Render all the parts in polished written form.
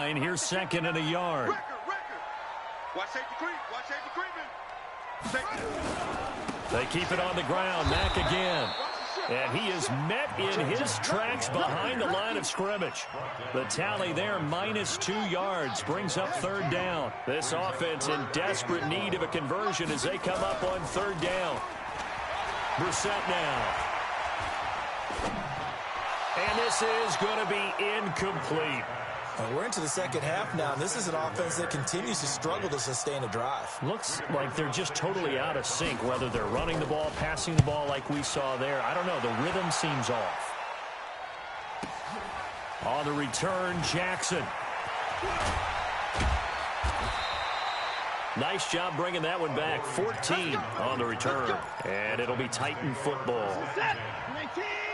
line. Here's second and a yard. Watch safety creep. Watch safety creeping. They keep it on the ground. Mack again. And he is met in his tracks behind the line of scrimmage. The tally there, -2 yards, brings up third down. This offense in desperate need of a conversion as they come up on third down. Brissett now. And this is going to be incomplete. We're into the second half now, and this is an offense that continues to struggle to sustain a drive. Looks like they're just totally out of sync, whether they're running the ball, passing the ball like we saw there. I don't know. The rhythm seems off. On the return, Jackson. Nice job bringing that one back. 14 on the return. And it'll be Titan football.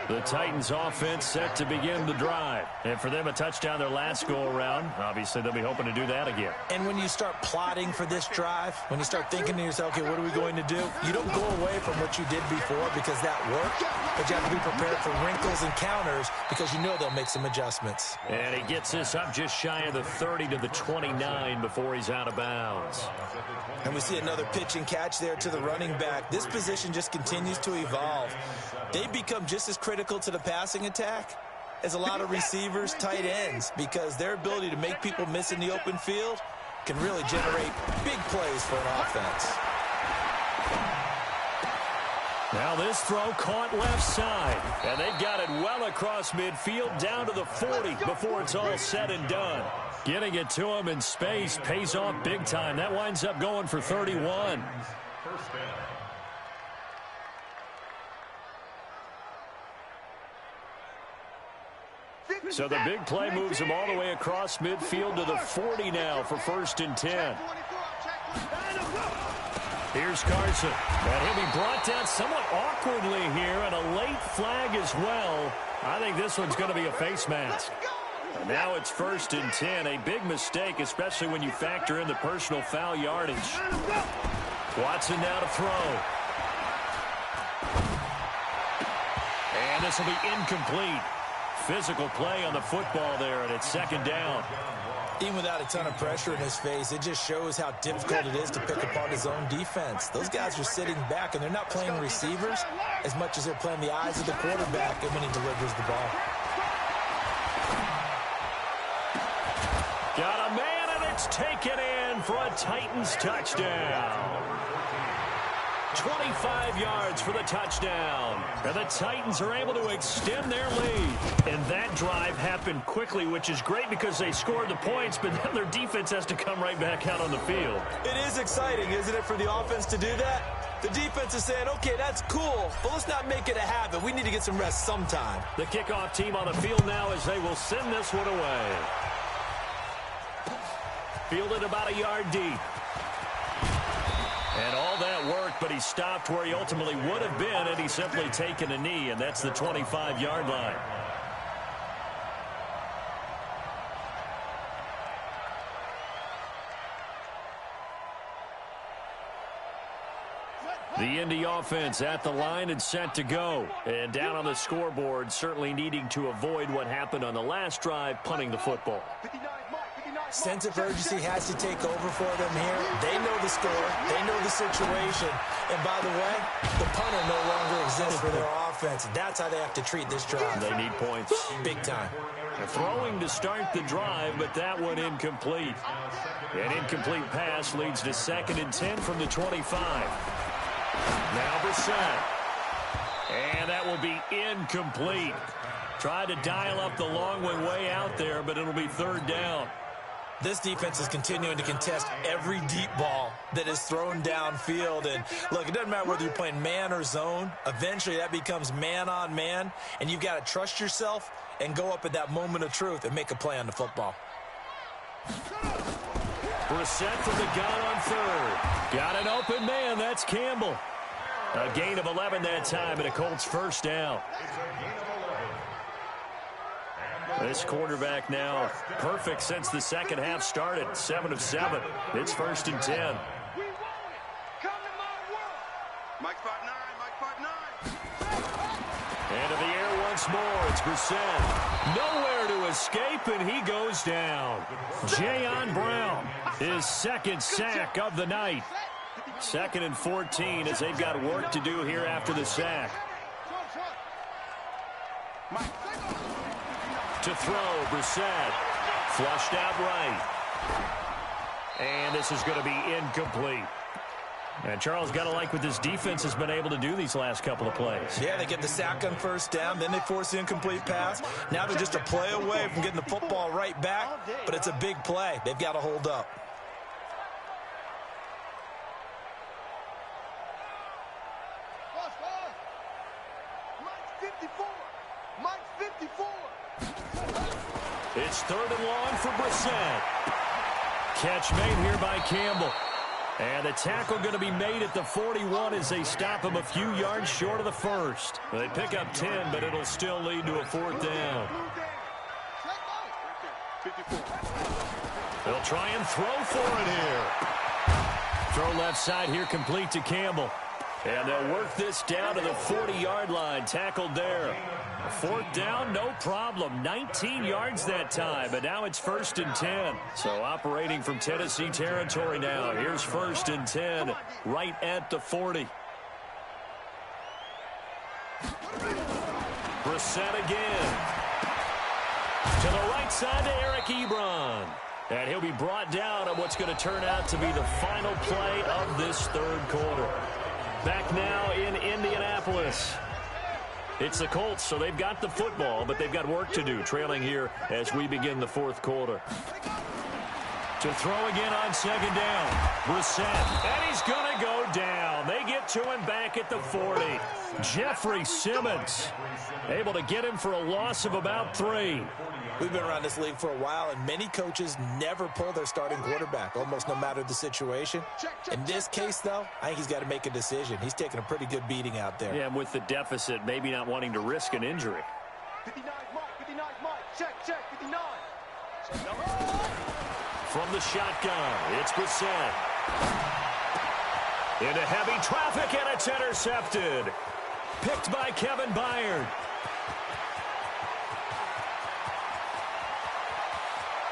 The Titans offense set to begin the drive. And for them, a touchdown their last go-around. Obviously, they'll be hoping to do that again. And when you start plotting for this drive, when you start thinking to yourself, okay, what are we going to do? You don't go away from what you did before because that worked. But you have to be prepared for wrinkles and counters because you know they'll make some adjustments. And he gets this up just shy of the 30 to the 29 before he's out of bounds. And we see another pitch and catch there to the running back. This position just continues to evolve. They become just as critical to the passing attack as a lot of receivers, tight ends, because their ability to make people miss in the open field can really generate big plays for an offense. Now this throw caught left side, and they've got it well across midfield down to the 40 before it's all said and done. Getting it to him in space pays off big time. That winds up going for 31. So the big play moves him all the way across midfield to the 40 now for 1st and 10. Here's Carson. And he'll be brought down somewhat awkwardly here, and a late flag as well. I think this one's going to be a face mask. And now it's 1st and 10. A big mistake, especially when you factor in the personal foul yardage. Watson now to throw. And this will be incomplete. Physical play on the football there, and it's 2nd down. Even without a ton of pressure in his face, it just shows how difficult it is to pick apart his own defense. Those guys are sitting back, and they're not playing receivers as much as they're playing the eyes of the quarterback and when he delivers the ball. Got a man, and it's taken in for a Titans touchdown. 25 yards for the touchdown. And the Titans are able to extend their lead. And that drive happened quickly, which is great because they scored the points, but then their defense has to come right back out on the field. It is exciting, isn't it, for the offense to do that? The defense is saying, okay, that's cool, but let's not make it a habit. We need to get some rest sometime. The kickoff team on the field now as they will send this one away. Fielded about a yard deep. And all that worked, but he stopped where he ultimately would have been had he simply taken a knee, and that's the 25-yard line. The Indy offense at the line and set to go. And down on the scoreboard, certainly needing to avoid what happened on the last drive, punting the football. Sense of urgency has to take over for them here. They know the score. They know the situation. And by the way, the punter no longer exists for their offense. That's how they have to treat this drive. They need points. Big time. Throwing to start the drive, but that one incomplete. An incomplete pass leads to 2nd and 10 from the 25. Now Brissett. And that will be incomplete. Tried to dial up the long one way out there, but it'll be 3rd down. This defense is continuing to contest every deep ball that is thrown downfield. And, look, it doesn't matter whether you're playing man or zone. Eventually, that becomes man-on-man, and you've got to trust yourself and go up at that moment of truth and make a play on the football. Brissett from the gun on 3rd. Got an open man. That's Campbell. A gain of 11 that time, and a Colts 1st down. This quarterback now perfect since the second half started. 7 of 7. It's 1st and 10. And to the air once once more. It's Brissett. Nowhere to escape, and he goes down. Jayon Brown, his second sack of the night. 2nd and 14 as they've got work to do here after the sack. To throw, Brissett. Flushed out right. And this is going to be incomplete. And Charles, got to like what this defense has been able to do these last couple of plays. Yeah, they get the sack on first down, then they force the incomplete pass. Now they're just a play away from getting the football right back, but it's a big play. They've got to hold up. It's 3rd and long for Brissett. Catch made here by Campbell. And the tackle going to be made at the 41 as they stop him a few yards short of the first. They pick up 10, but it'll still lead to a 4th down. They'll try and throw for it here. Throw left side here complete to Campbell. And they'll work this down to the 40-yard line. Tackled there. 4th down, no problem. 19 yards that time, but now it's 1st and 10. So operating from Tennessee territory now. Here's 1st and 10, right at the 40. Brissett again. To the right side to Eric Ebron. And he'll be brought down on what's going to turn out to be the final play of this 3rd quarter. Back now in Indianapolis. It's the Colts, so they've got the football, but they've got work to do, trailing here as we begin the 4th quarter. To throw again on 2nd down. Brissett, and he's going to go down. They get to him back at the 40. Jeffrey Simmons able to get him for a loss of about 3. We've been around this league for a while, and many coaches never pull their starting quarterback, almost no matter the situation. In this case, though, I think he's got to make a decision. He's taking a pretty good beating out there. Yeah, and with the deficit, maybe not wanting to risk an injury. 59 Mike, 59 Mike, check, 59. From the shotgun, it's Brissett. Into heavy traffic, and it's intercepted. Picked by Kevin Byard.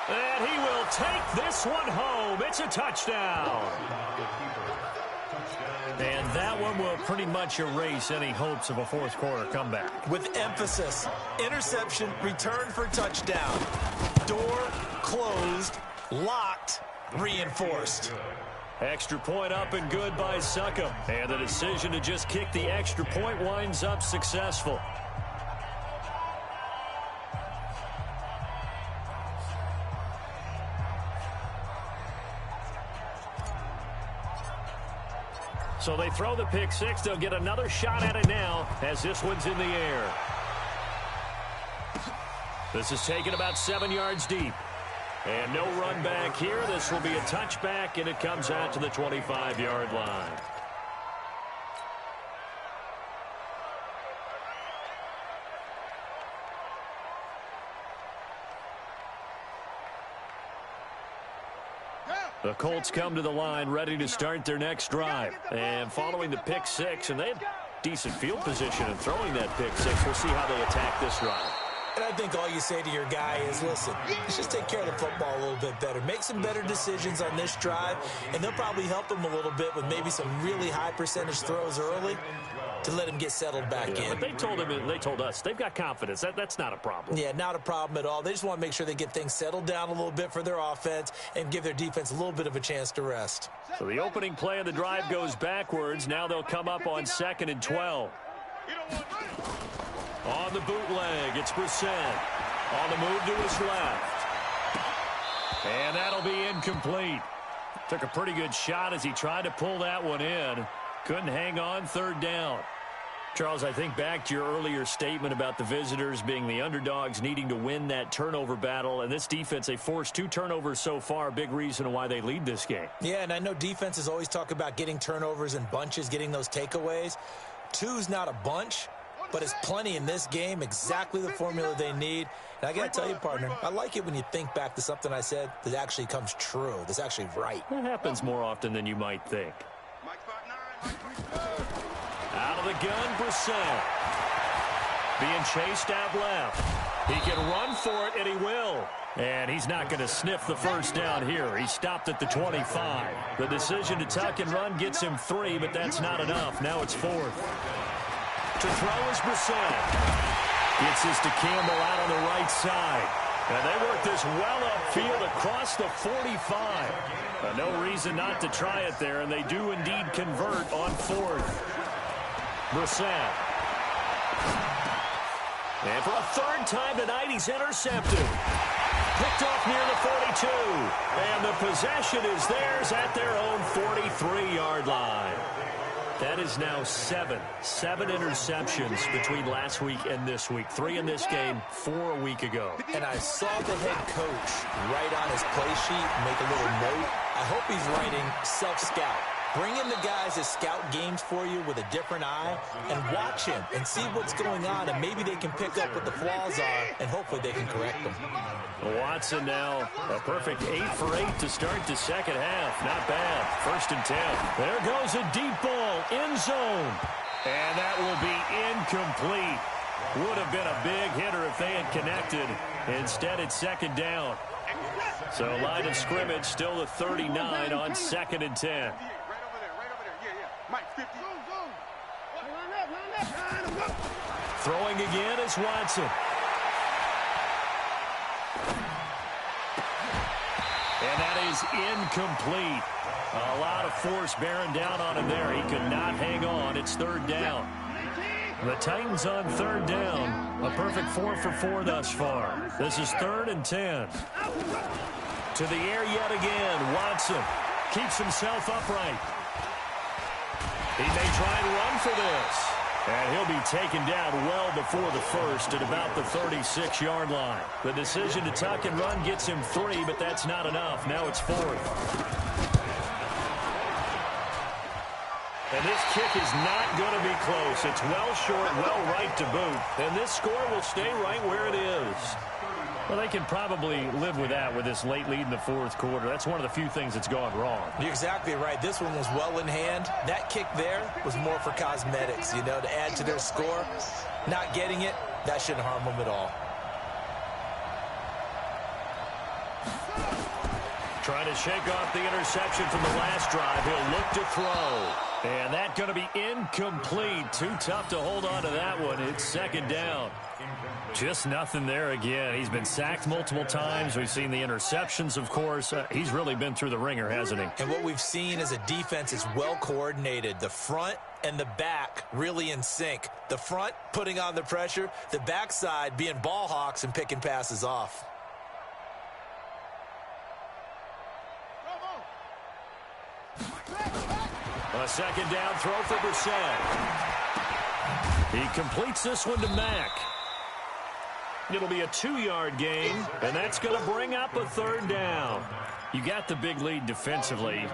And he will take this one home. It's a touchdown. And that one will pretty much erase any hopes of a 4th quarter comeback. With emphasis, interception, return for touchdown. Door closed, locked, reinforced. Extra point up and good by Succop. And the decision to just kick the extra point winds up successful. So they throw the pick 6. They'll get another shot at it now as this one's in the air. This is taken about 7 yards deep. And no run back here. This will be a touchback, and it comes out to the 25-yard line. The Colts come to the line ready to start their next drive. And following the pick 6, and they have decent field position in throwing that pick 6. We'll see how they attack this drive. And I think all you say to your guy is, listen, let's just take care of the football a little bit better. Make some better decisions on this drive, and they'll probably help him a little bit with maybe some really high percentage throws early to let him get settled back in. But they told us they've got confidence. That's not a problem. Yeah, not a problem at all. They just want to make sure they get things settled down a little bit for their offense and give their defense a little bit of a chance to rest. So the opening play of the drive goes backwards. Now they'll come up on 2nd and 12. On the bootleg, it's Brissett. On the move to his left. And that'll be incomplete. Took a pretty good shot as he tried to pull that one in. Couldn't hang on, 3rd down. Charles, I think back to your earlier statement about the visitors being the underdogs needing to win that turnover battle. And this defense, they forced 2 turnovers so far. Big reason why they lead this game. Yeah, and I know defenses always talk about getting turnovers in bunches, getting those takeaways. 2's not a bunch, but it's plenty in this game, exactly the formula they need. And I got to tell you, partner, I like it when you think back to something I said that actually comes true, that's actually right. It happens more often than you might think. Out of the gun, Brissett. being chased out left. He can run for it, and he will. And he's not going to sniff the first down here. He stopped at the 25. The decision to tuck and run gets him 3, but that's not enough. Now it's 4th. To throw is Brissett. Gets this to Campbell out on the right side. And they work this well upfield across the 45. No reason not to try it there, and they do indeed convert on 4th. Brissett. And for a 3rd time tonight, he's intercepted. Picked off near the 42. And the possession is theirs at their own 43-yard line. That is now 7 interceptions between last week and this week. 3 in this game, 4 a week ago. And I saw the head coach write on his play sheet, make a little note. I hope he's writing self-scout. Bring in the guys that scout games for you with a different eye and watch him and see what's going on, and maybe they can pick up what the flaws are, and hopefully they can correct them. Watson now a perfect 8 for 8 to start the second half. Not bad. 1st and 10. There goes a deep ball, end zone. And that will be incomplete. Would have been a big hitter if they had connected. Instead, it's 2nd down. So line of scrimmage still the 39 on 2nd and 10. Throwing again is Watson. And that is incomplete. A lot of force bearing down on him there. He could not hang on. It's 3rd down. The Titans on 3rd down. A perfect 4 for 4 thus far. This is 3rd and 10. To the air yet again. Watson keeps himself upright. He may try and run for this. And he'll be taken down well before the 1st at about the 36-yard line. The decision to tuck and run gets him 3, but that's not enough. Now it's 4th. And this kick is not going to be close. It's well short, well right to boot. And this score will stay right where it is. Well, they can probably live with that with this late lead in the 4th quarter. That's one of the few things that's gone wrong. You're exactly right. This one was well in hand. That kick there was more for cosmetics, you know, to add to their score. Not getting it, that shouldn't harm them at all. Trying to shake off the interception from the last drive. He'll look to throw. And that's going to be incomplete. Too tough to hold on to that one. It's 2nd down. Just nothing there again. He's been sacked multiple times. We've seen the interceptions, of course. He's really been through the ringer, hasn't he? And what we've seen is a defense is well coordinated. The front and the back really in sync. The front putting on the pressure. The backside being ball hawks and picking passes off. A 2nd down throw for Brissett. He completes this one to Mack. It'll be a 2-yard gain, and that's going to bring up a 3rd down. You got the big lead defensively.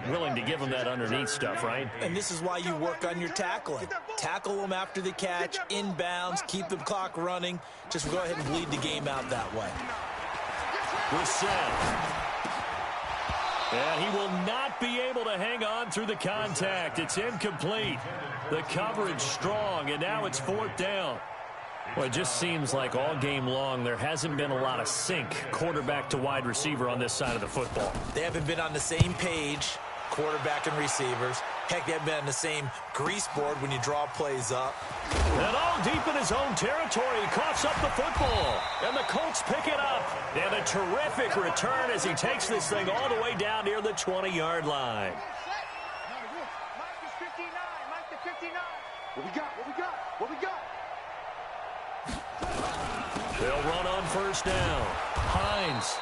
Willing to give them that underneath stuff, right? And this is why you work on your tackling. Tackle them after the catch, inbounds, keep the clock running. Just go ahead and bleed the game out that way. Brissett. And he will not be able to hang on through the contact. It's incomplete. The coverage strong, and now it's 4th down. Well, it just seems like all game long there hasn't been a lot of sync quarterback to wide receiver on this side of the football. They haven't been on the same page, quarterback and receivers. Heck, they haven't been on the same grease board when you draw plays up. And all deep in his own territory, he coughs up the football. And the Colts pick it up. And a terrific return as he takes this thing all the way down near the 20-yard line. Mike is 59. Mike the 59. What we got? What we got? What we got? They'll run on 1st down. Hines.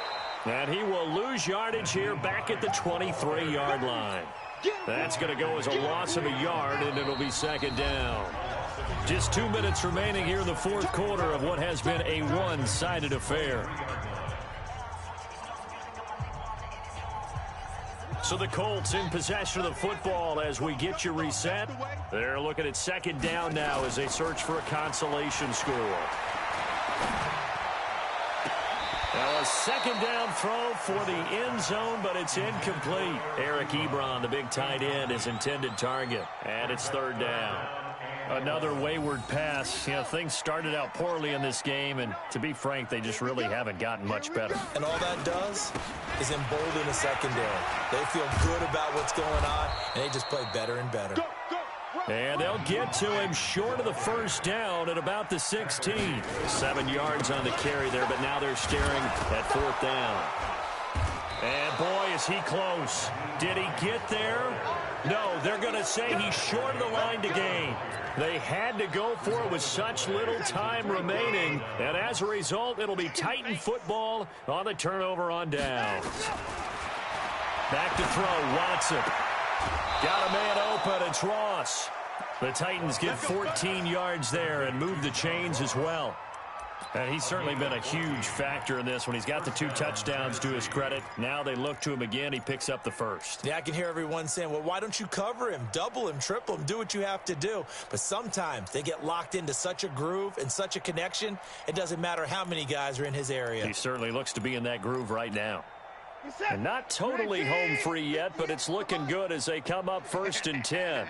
And he will lose yardage here back at the 23-yard line. That's going to go as a loss of a yard, and it'll be 2nd down. Just 2 minutes remaining here in the 4th quarter of what has been a one-sided affair. So the Colts in possession of the football as we get you reset. They're looking at 2nd down now as they search for a consolation score. Now a 2nd down throw for the end zone, but it's incomplete. Eric Ebron, the big tight end, is intended target. And it's 3rd down. Another wayward pass. You know, things started out poorly in this game, and to be frank, they just really haven't gotten much better. And all that does is embolden the secondary. They feel good about what's going on, and they just play better and better. And they'll get to him short of the first down at about the 16. 7 yards on the carry there, but now they're staring at 4th down. And boy, is he close. Did he get there? No, they're going to say he's short of the line to gain. They had to go for it with such little time remaining. And as a result, it'll be Titan football on the turnover on downs. Back to throw, Watson. Got a man open, it's Ross. The Titans get 14 yards there and move the chains as well. And he's certainly been a huge factor in this when he's got the 2 touchdowns to his credit. Now they look to him again. He picks up the first. Yeah, I can hear everyone saying, well, why don't you cover him, double him, triple him, do what you have to do. But sometimes they get locked into such a groove and such a connection, it doesn't matter how many guys are in his area. He certainly looks to be in that groove right now. And not totally home free yet, but it's looking good as they come up 1st and 10.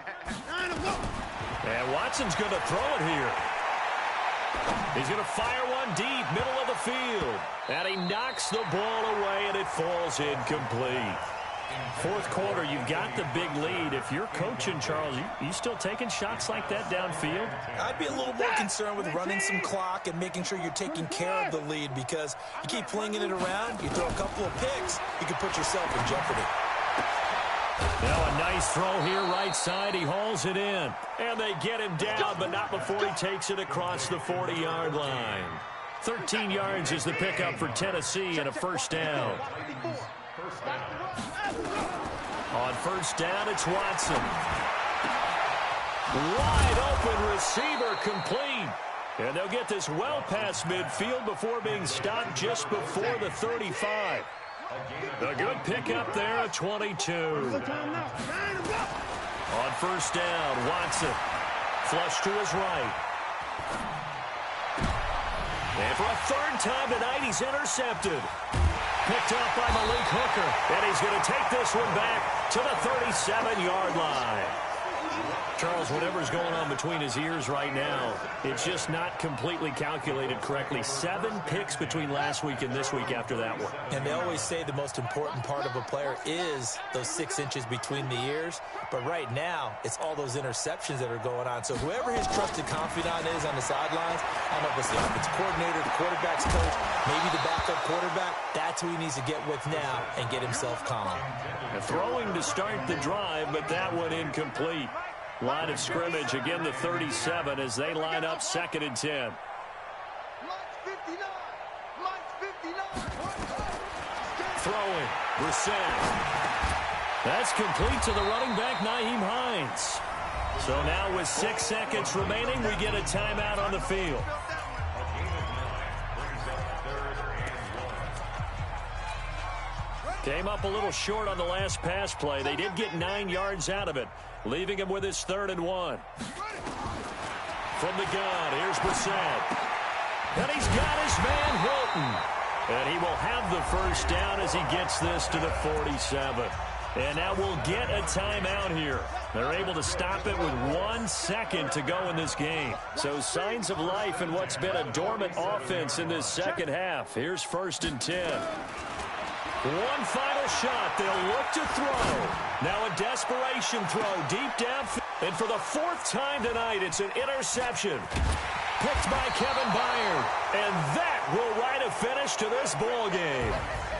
And Watson's going to throw it here. He's going to fire one deep, middle of the field. And he knocks the ball away, and it falls incomplete. 4th quarter, you've got the big lead. If you're coaching, Charles, you still taking shots like that downfield? I'd be a little more concerned with running some clock and making sure you're taking care of the lead, because you keep flinging it around, you throw a couple of picks, you can put yourself in jeopardy. Now a nice throw here, right side. He hauls it in. And they get him down, but not before he takes it across the 40-yard line. 13 yards is the pickup for Tennessee and a 1st down. On 1st down, it's Watson. Wide open receiver, complete. And they'll get this well past midfield before being stopped just before the 35. A good pickup there at 22. On 1st down, Watson. Flush to his right. And for a 3rd time tonight, he's intercepted. Picked up by Malik Hooker. And he's going to take this one back to the 37-yard line. Charles, whatever's going on between his ears right now, it's just not completely calculated correctly. 7 picks between last week and this week after that one. And they always say the most important part of a player is those 6 inches between the ears. But right now, it's all those interceptions that are going on. So whoever his trusted confidant is on the sidelines, I don't know if it's the offensive coordinator, the quarterback's coach, maybe the backup quarterback, that's who he needs to get with now and get himself calm. Throwing to start the drive, but that one incomplete. Line of scrimmage, again the 37 as they line up 2nd and 10. Throwing, Brissett. That's complete to the running back, Nyheim Hines. So now with 6 seconds remaining, we get a timeout on the field. Came up a little short on the last pass play. They did get 9 yards out of it, leaving him with his 3rd and 1. From the gun, here's Brissett. And he's got his man Hilton. And he will have the 1st down as he gets this to the 47. And now we'll get a timeout here. They're able to stop it with 1 second to go in this game. So signs of life in what's been a dormant offense in this 2nd half. Here's 1st and 10. One final shot. They'll look to throw. Now a desperation throw deep downfield. And for the 4th time tonight, it's an interception. Picked by Kevin Byard. And that will write a finish to this ball game.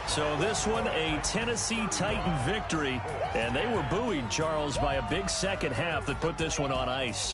So this one, a Tennessee Titan victory. And they were buoyed, Charles, by a big 2nd half that put this one on ice.